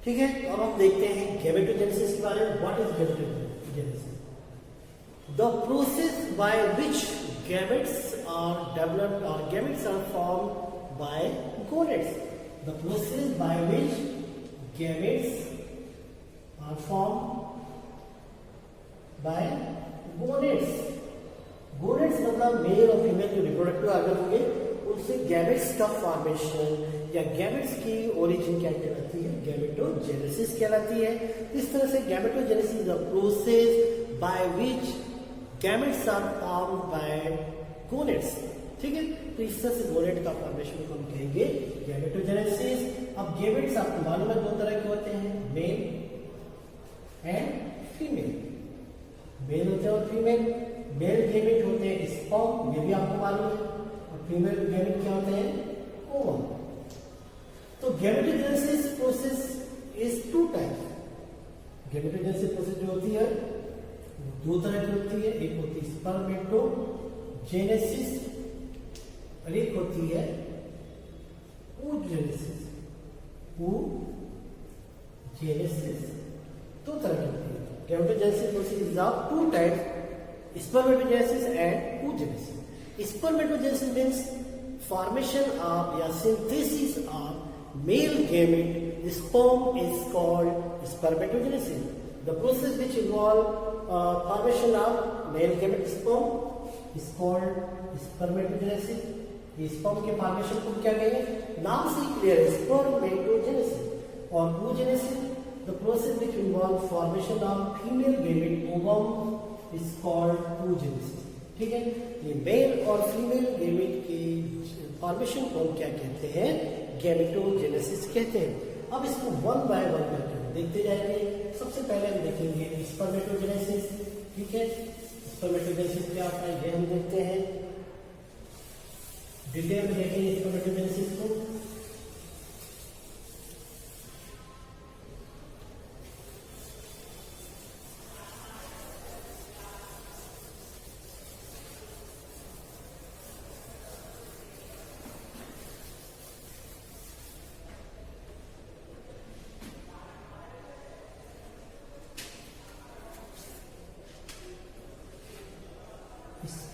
ठीक है, तो अब हम देखते हैं गैमेटोजेनेसिस के बारे में। What is gametogenesis? The process by which gametes are developed or gametes are formed by gonads. The process by which gametes are formed by gonads. Gonads मतलब मेल और फीमेल जो रिप्रोडक्टिव ऑर्गन होंगे उनसे gametes का formation या gametes की origin क्या कहलाती है? गैमेटोजेनेसिस कहलाती है। इस तरह से gametogenesis the process by which gametes are formed by gonads. ठीक है, तो इस तरह से गोनेड का फॉर्मेशन को हम कहेंगे गैमेटोजेनेसिस। अब गैमेट्स आपको मालूम है दो तरह के होते हैं, मेल एंड फीमेल। मेल होते हैं और फीमेल। मेल गैमेट होते हैं स्पर्म, ये भी आपको मालूम है, और फीमेल गैमेट क्या होते हैं? ओवम। तो gametogenesis process is two types. Gametogenesis process जो होती है दो तरह की होती है, एक होती है स्पर्मेटोजेनेसिस और एक होती है oogenesis। oogenesis दो तरह की होती है। Gametogenesis process is of two types, spermatogenesis and oogenesis. Spermatogenesis means formation of या synthesis of male gamete. Sperm is called spermatogenesis. The process which involve formation of male gamete sperm is called spermatogenesis. Sperm के formation को क्या कहेंगे? नाम से clear है, spermatogenesis. और oogenesis the process which involve formation of female gamete ovum is called oogenesis। ठीक है, ये मेल और फीमेल गैमेट की फॉर्मेशन को हम क्या कहते हैं? गैमेटोजेनेसिस कहते हैं। अब इसको वन बाय वन करके देखते जाएंगे। सबसे पहले हम देखेंगे स्पर्मेटोजेनेसिस। ठीक है, स्पर्मेटोजेनेसिस क्या होता है ये हम देखते हैं, डिटेल में देखेंगे स्पर्मेटोजेनेसिस को।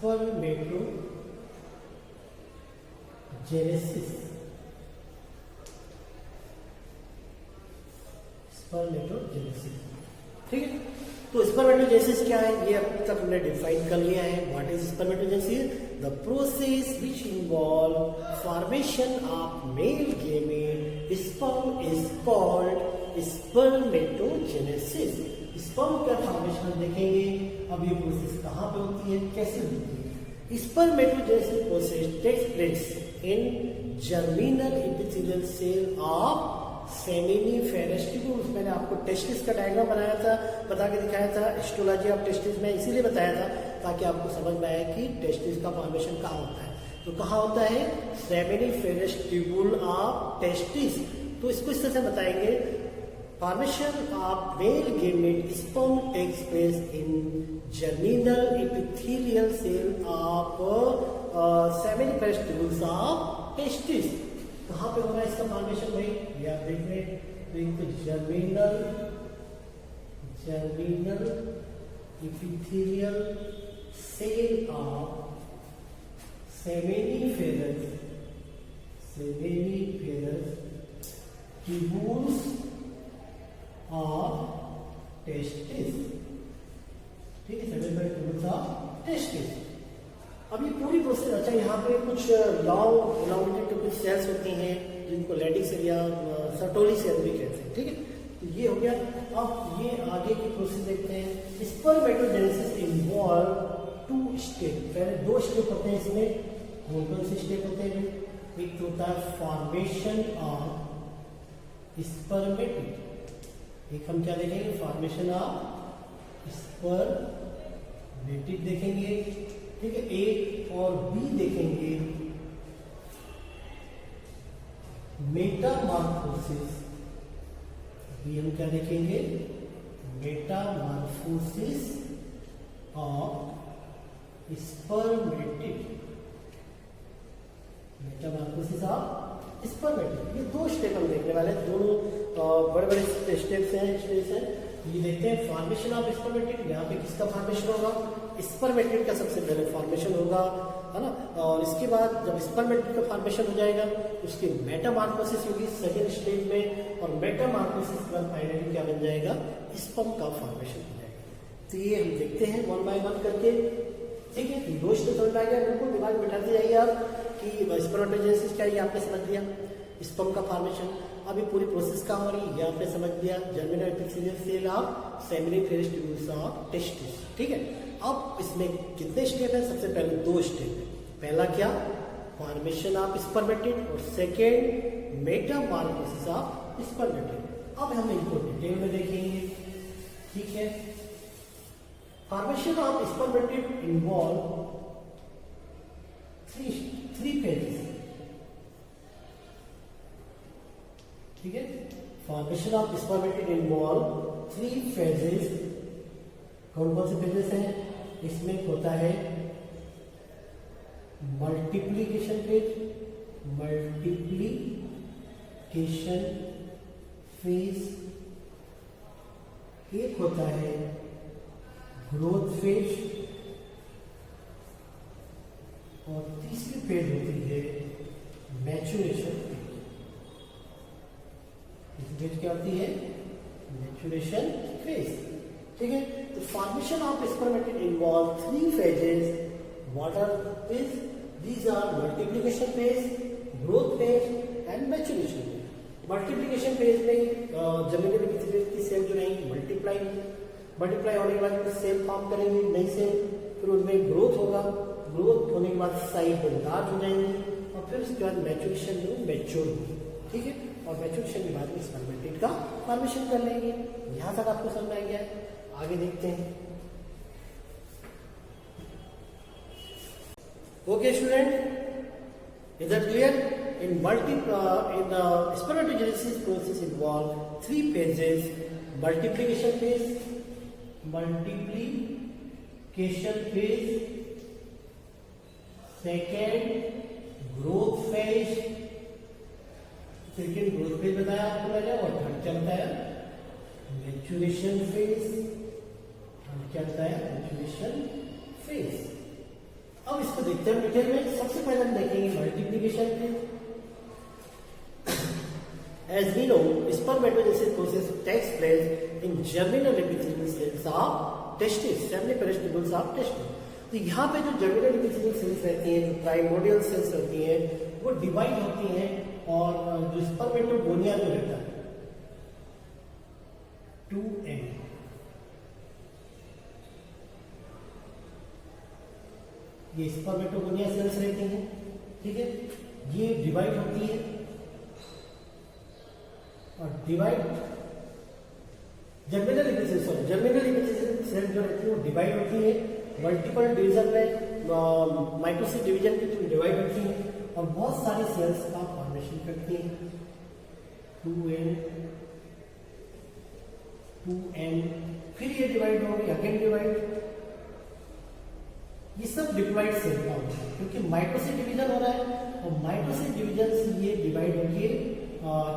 स्पर्मेटोजेनेसिस। स्पर्मेटोजेनेसिस, ठीक है। तो स्पर्मेटोजेनेसिस क्या है ये अब तक हमने डिफाइन कर लिया है। What is spermatogenesis? The process which involve formation of male gamete sperm is called spermatogenesis. Sperm का फॉर्मेशन हम देखेंगे। अब ये प्रोसेस कहाँ पे होती है, कैसे होती है? Spermatogenesis process takes place in germinal epithelial cell of seminiferous tubules. मैंने आपको टेस्टिस का डायग्राम बनाया था, बता के दिखाया था हिस्टोलॉजी ऑफ टेस्टिस में, इसीलिए बताया था ताकि आपको समझ में आए कि टेस्टिस का फॉर्मेशन कहाँ होता है। तो कहाँ होता है? Seminiferous tubule of testis. तो इसको इस तरह से बताएंगे, formation of male gamete sperm takes place in germinal epithelial cell of seminiferous tubules of testis। कहाँ पे होगा इसका फॉर्मेशन भाई? ये आप देख रहे हैं, तो एक तो germinal epithelial cell of seminiferous tubules of testis. ठीक है, सेमिनिफेरस ट्यूब्यूल्स ऑफ टेस्टिस। अब ये पूरी प्रोसेस, अच्छा यहाँ पे कुछ लॉन्ग इलांगेटेड कुछ सेल्स होती हैं जिनको लैटिस सेल या सर्टोली सेल भी कहते हैं। ठीक है, तो ये हो गया। अब ये आगे की प्रोसेस देखते हैं। Spermatogenesis involve two step. पहले दो स्टेप होते हैं इसमें। कौन कौन से स्टेप होते हैं? एक तो होता है फॉर्मेशन ऑफ स्पर्मेटिड। एक हम क्या देखेंगे? फॉर्मेशन ऑफ स्पर्मेटिड देखेंगे। ठीक है, ए और बी देखेंगे मेटामॉर्फोसिस। बी हम क्या देखेंगे? Metamorphosis of spermatid. Metamorphosis of spermatid. ये दो स्टेप हम देखने वाले हैं, दोनों बड़े बड़े स्टेप्स हैं, स्टेज हैं। ये देखते हैं फॉर्मेशन ऑफ स्पर्मेटिड। यहाँ पे किसका फॉर्मेशन होगा? स्पर्मेटिड का सबसे पहले फॉर्मेशन होगा, है ना। और इसके बाद जब स्पर्मेटिड का फॉर्मेशन हो जाएगा उसकी मेटामॉर्फोसिस होगी सेकेंड स्टेज में, और मेटामॉर्फोसिस के बाद फाइनली क्या बन जाएगा? स्पर्म का फॉर्मेशन हो जाएगा। तो ये हम देखते हैं वन बाय वन करके, ठीक है। दो स्टेप समझ आ गया, बिल्कुल दिमाग में बैठाते जाइए आप कि स्पर्मेटोजेनेसिस क्या है, ये आपने समझ लिया। स्पर्म का फॉर्मेशन, अभी पूरी प्रोसेस क्या हो रही है ये आपने समझ लिया। Germinal epithelial cell of seminiferous tubules of testis, ठीक है। अब इसमें कितने स्टेप है? सबसे पहले दो स्टेप है। पहला क्या? फॉर्मेशन ऑफ स्पर्मेटिड, और सेकेंड मेटामॉर्फोसिस ऑफ स्पर्मेटिड। अब हम इनको डिटेल में देखेंगे, ठीक है। Formation of spermatid involve three phases, ठीक है। Formation of spermatid involve three phases. कौन कौन से फेजेस हैं? इसमें होता है मल्टीप्लीकेशन फेज, मल्टीप्लीकेशन फेज, एक होता है ग्रोथ फेज, और तीसरी फेज होती है मैच्योरेशन फेज। फेज क्या होती है? मैच्योरेशन फेज, ठीक है। तो formation of spermatid involve three phases. What are these? These are multiplication phase, growth phase and maturation phase. Multiplication phase में जर्मिनल एपिथेलियल की सेल जो रहेंगी मल्टीप्लाई होने के बाद सेल फॉर्म करेंगी, नई सेल, फिर उनमें ग्रोथ होगा, ग्रोथ होने के बाद साइज लार्ज हो जाएंगी, और फिर उसके बाद मैच्योरेशन में मैच्योर होगी, ठीक है। और मैच्योरेशन के बाद स्पर्मेटिड का फॉर्मेशन कर लेंगे। यहाँ तक आपको समझ आ गया, आगे देखते हैं। Okay, student, is that clear? In the spermatogenesis process involve three phases: multiplication phase, second growth phase, बताया आपको मैंने, और थर्ड चलता है मैच्योरेशन फेज, चलता है मैच्योरेशन फेज। अब इसको देखते हैं डिटेल में। सबसे पहले हम देखेंगे multiplication phase. As we know, spermatogenesis process takes place in germinal epithelial cells of testis, seminiferous tubules of testis। तो यहाँ पे जो जर्मिनल एपिथेलियल सेल्स रहती हैं, जो प्राइमोर्डियल सेल्स रहती हैं, वो डिवाइड होती हैं, और जो स्पर्मेटोगोनिया जो रहता है 2n, ये स्पर्मेटोगोनिया सेल्स रहती हैं, ठीक है। ये डिवाइड होती है, और डिवाइड जर्मिनल एपिथेलियल सेल जो रहती है वो डिवाइड होती है मल्टीपल डिवीजन में, माइटोसिस डिवीजन के थ्रू डिवाइड होती है, और बहुत सारी सेल्स का फॉर्मेशन करती हैं। 2n, फिर ये डिवाइड होगी, अगेन डिवाइड। ये सब डिप्लॉइड सेल का होता है, क्योंकि माइटोसिस डिवीजन हो रहा है, और माइटोसिस डिवीजन से ये डिवाइड होकर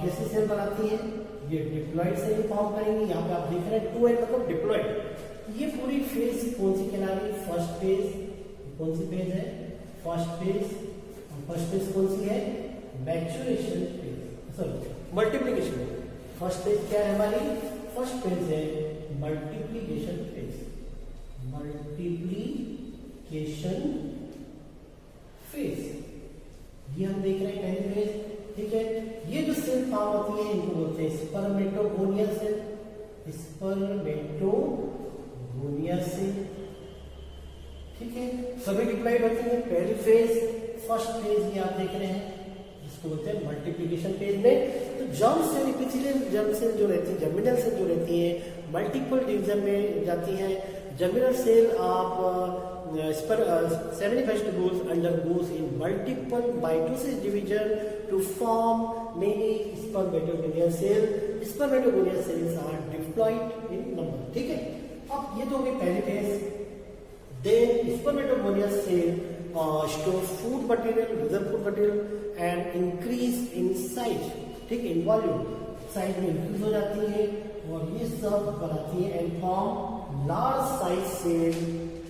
कैसे सेल बनाती है? ये डिप्लॉइड सेल फॉर्म करेंगे। यहाँ पे आप देख रहे हैं 2n मतलब डिप्लॉइड। ये पूरी फेज कौन सी कहला रही है? First phase. कौन सी फेज है? First phase. और फर्स्ट फेज कौन सी है? Maturation phase, sorry multiplication. First phase क्या है हमारी? फर्स्ट फेज है मल्टीप्लिकेशन फेज, मल्टीप्लिकेशन फेज। ये हम देख रहे हैं पहली फेज, ठीक है। ये जो सेल फॉर्म होती है इनको बोलते हैं स्पर्मेटोगोनिया सेल, स्पर्मेटोगोनिया सेल, ठीक है। सभी डिप्लॉइड होती है। पहली फेज, फर्स्ट फेज ये आप देख रहे हैं, जिसको बोलते हैं मल्टीप्लिकेशन फेज में। तो germ cell, epithelial germ cell जो रहती है, जर्मिनल सेल जो रहती है, मल्टीपल डिवीजन में जाती है। जर्मिनल सेल आप seminiferous tubules undergoes in multiple mitosis division to form many spermatogonial cells. Spermatogonial cells are diploid in number, ठीक है। अब ये तो हो गई पहली phase. Then spermatogonial cell store food material, user food material and increase in size, ठीक है, इन वॉल्यूम, साइज में इंक्रीज हो जाती है और ये सब बनाती है and form large size cell.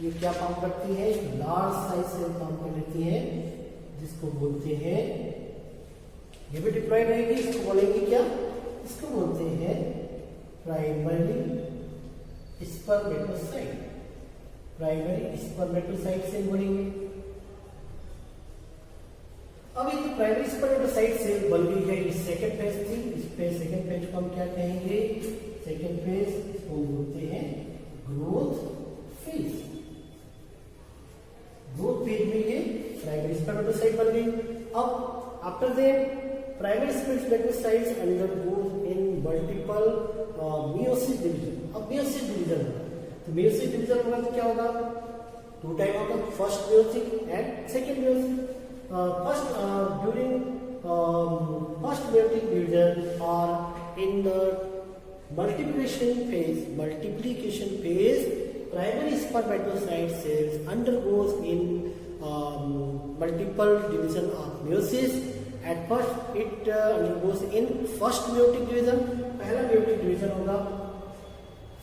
ये क्या फॉर्म करती है? लार्ज साइज सेल फॉर्म कर लेती है, जिसको बोलते हैं, ये भी डिप्लॉयड रहेगी, इसको बोलेंगे क्या? इसको बोलते हैं primary spermatocyte, primary spermatocyte cell बोलेंगे। अब ये प्राइमरी स्पर्मेटोसाइट सेल बन गई है, इस सेकंड फेज थी, इस पे सेकंड फेज को हम क्या कहेंगे? सेकंड फेज को बोलते हैं ग्रोथ फेज। ग्रोथ फेज में ये प्राइमरी स्पर्मेटोसाइट बन गई। अब after that primary spermatocytes undergoes in multiple meiosis division. अब मियोसिस डिवीजन, तो मियोसिस डिवीजन होगा तो क्या होगा? टू टाइप होगा, first meiosis and second meiosis. During first meiotic division or in the multiplication phase, primary spermatocyte cells undergoes in multiple division of meiosis. At first it undergoes in first meiotic division, पहला meiotic division होगा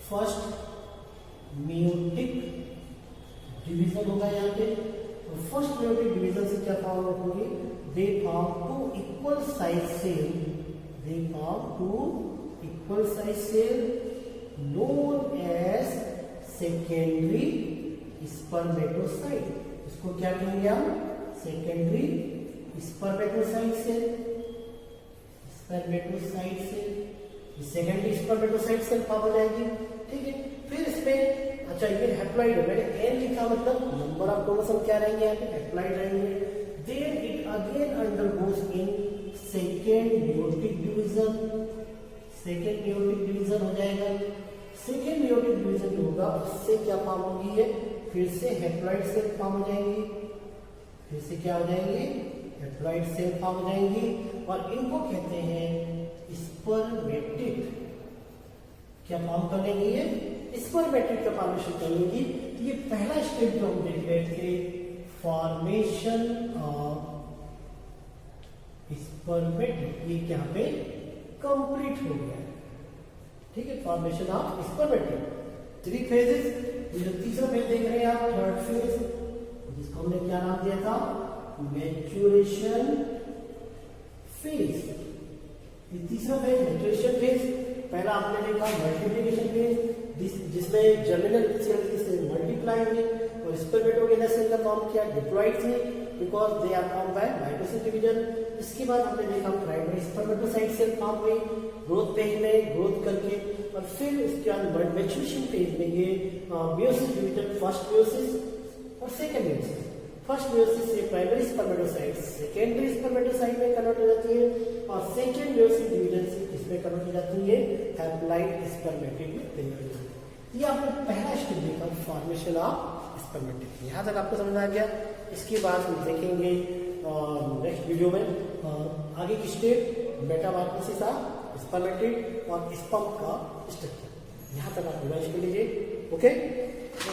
first meiotic division होगा यहाँ पे। First meiotic division से क्या form होगी? They form two equal size cell, they form two equal size cell known as secondary spermatocyte. इसको क्या कहेंगे हम? Secondary spermatocyte cell, spermatocyte cell, secondary spermatocyte cell form हो जाएगी, ठीक है। फिर इसमें अच्छा ये हैप्लॉइड है, मैंने एन लिखा मतलब नंबर ऑफ क्रोमोसोम क्या रहेंगे यहाँ पे? हैप्लॉइड रहेंगे। Then it again undergoes in second meiotic division, second meiotic division हो जाएगा। सेकेंड मेयोटिक डिवीजन जो होगा उससे क्या फॉर्म होगी? है फिर से हैप्लॉइड सेल फॉर्म हो जाएंगी, फिर से क्या हो जाएंगे? हैप्लॉइड सेल फॉर्म हो जाएंगी और इनको कहते हैं स्पर्मेटिक। क्या फॉर्म कर लेंगी? ये स्पर्मेटिक का फॉर्मेशन कर लेंगी। ये पहला स्टेप जो हम देख रहे थे, फॉर्मेशन ऑफ स्पर्मेटिक, ये यहाँ पे कंप्लीट हो गया, ठीक है। Formation of spermatic 3 phases. ये जो तीसरा फेज देख रहे हैं आप, थर्ड फेज, जिसको हमने क्या नाम दिया था? Maturation phase. ये तीसरा फेज मैच्योरेशन फेज। पहला आपने देखा मल्टीप्लिकेशन फेज, जिसमें जर्मिनल सेल से मल्टीप्लाई हुए और स्पर्मेटोगेनस सेल का फॉर्म किया, डिप्लॉइड थे because they are form by mitosis division. इसके बाद हमने देखा प्राइमरी स्पर्मेटोसाइट सेल फॉर्म हुई ग्रोथ फेज में, ग्रोथ करके, और फिर इसके बाद मैच्योरेशन फेज में ये मियोसिस डिवीजन, फर्स्ट मियोसिस और सेकंड मियोसिस। फर्स्ट मियोसिस से प्राइमरी स्पर्मेटोसाइट सेकेंडरी स्पर्मेटोसाइट में कन्वर्ट हो जाती है और सेकंड मियोसिस डिवीजन से इसमें कन्वर्ट हो जाती है हैप्लॉइड स्पर्मेटिड में तैयार हो जाती है। ये आपने पहला स्टेप देखा, फॉर्मेशन ऑफ स्पर्मेटिड। यहाँ तक आपको समझ आ गया। इसके बाद हम देखेंगे नेक्स्ट वीडियो में आगे की स्टेप, मेटामॉर्फोसिस ऑफ स्पर्मेटिड और स्पर्म का स्ट्रक्चर। यहाँ तक आप रिवाइज कर लीजिए, ओके।